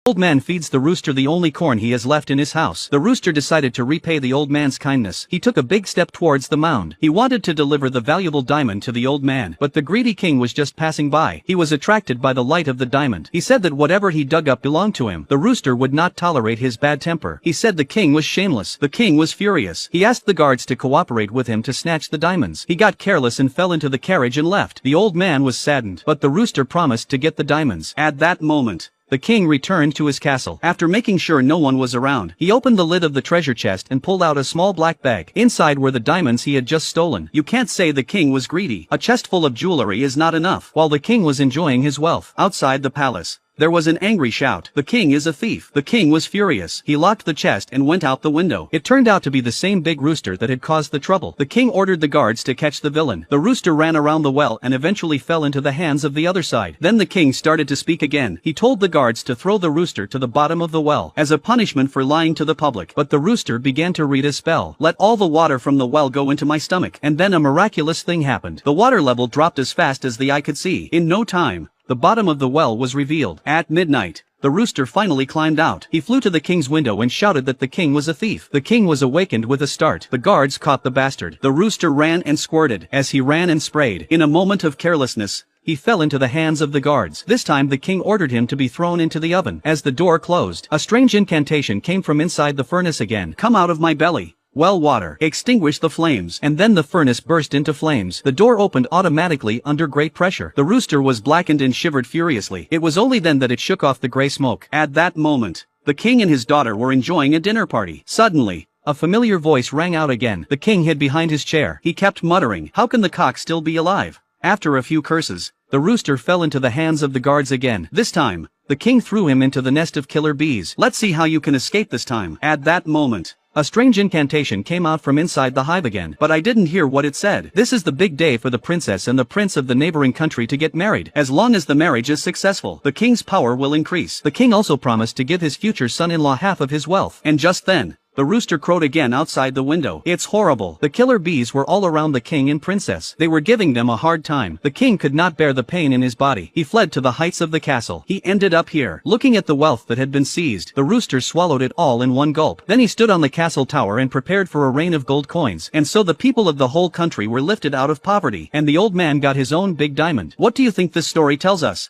Old man feeds the rooster the only corn he has left in his house. The rooster decided to repay the old man's kindness. He took a big step towards the mound. He wanted to deliver the valuable diamond to the old man, but the greedy king was just passing by. He was attracted by the light of the diamond. He said that whatever he dug up belonged to him. The rooster would not tolerate his bad temper. He said the king was shameless. The king was furious. He asked the guards to cooperate with him to snatch the diamonds. He got careless and fell into the carriage and left. The old man was saddened, but the rooster promised to get the diamonds. At that moment, the king returned to his castle. After making sure no one was around, he opened the lid of the treasure chest and pulled out a small black bag. Inside were the diamonds he had just stolen. You can't say the king was greedy. A chest full of jewelry is not enough. While the king was enjoying his wealth, outside the palace, there was an angry shout. The king is a thief. The king was furious. He locked the chest and went out the window. It turned out to be the same big rooster that had caused the trouble. The king ordered the guards to catch the villain. The rooster ran around the well and eventually fell into the hands of the other side. Then the king started to speak again. He told the guards to throw the rooster to the bottom of the well as a punishment for lying to the public. But the rooster began to read a spell. Let all the water from the well go into my stomach. And then a miraculous thing happened. The water level dropped as fast as the eye could see. In no time, the bottom of the well was revealed. At midnight, the rooster finally climbed out. He flew to the king's window and shouted that the king was a thief. The king was awakened with a start. The guards caught the bastard. The rooster ran and squirted. As he ran and sprayed, in a moment of carelessness, he fell into the hands of the guards. This time the king ordered him to be thrown into the oven. As the door closed, a strange incantation came from inside the furnace again. Come out of my belly. Well, water, extinguish the flames. And then the furnace burst into flames. The door opened automatically under great pressure. The rooster was blackened and shivered furiously. It was only then that it shook off the gray smoke. At that moment, the king and his daughter were enjoying a dinner party. Suddenly, a familiar voice rang out again. The king hid behind his chair. He kept muttering, "How can the cock still be alive?" After a few curses, the rooster fell into the hands of the guards again. This time, the king threw him into the nest of killer bees. Let's see how you can escape this time. At that moment, a strange incantation came out from inside the hive again, but I didn't hear what it said. This is the big day for the princess and the prince of the neighboring country to get married. As long as the marriage is successful, the king's power will increase. The king also promised to give his future son-in-law half of his wealth. And just then, the rooster crowed again outside the window. It's horrible. The killer bees were all around the king and princess. They were giving them a hard time. The king could not bear the pain in his body. He fled to the heights of the castle. He ended up here. Looking at the wealth that had been seized, the rooster swallowed it all in one gulp. Then he stood on the castle tower and prepared for a rain of gold coins. And so the people of the whole country were lifted out of poverty. And the old man got his own big diamond. What do you think this story tells us?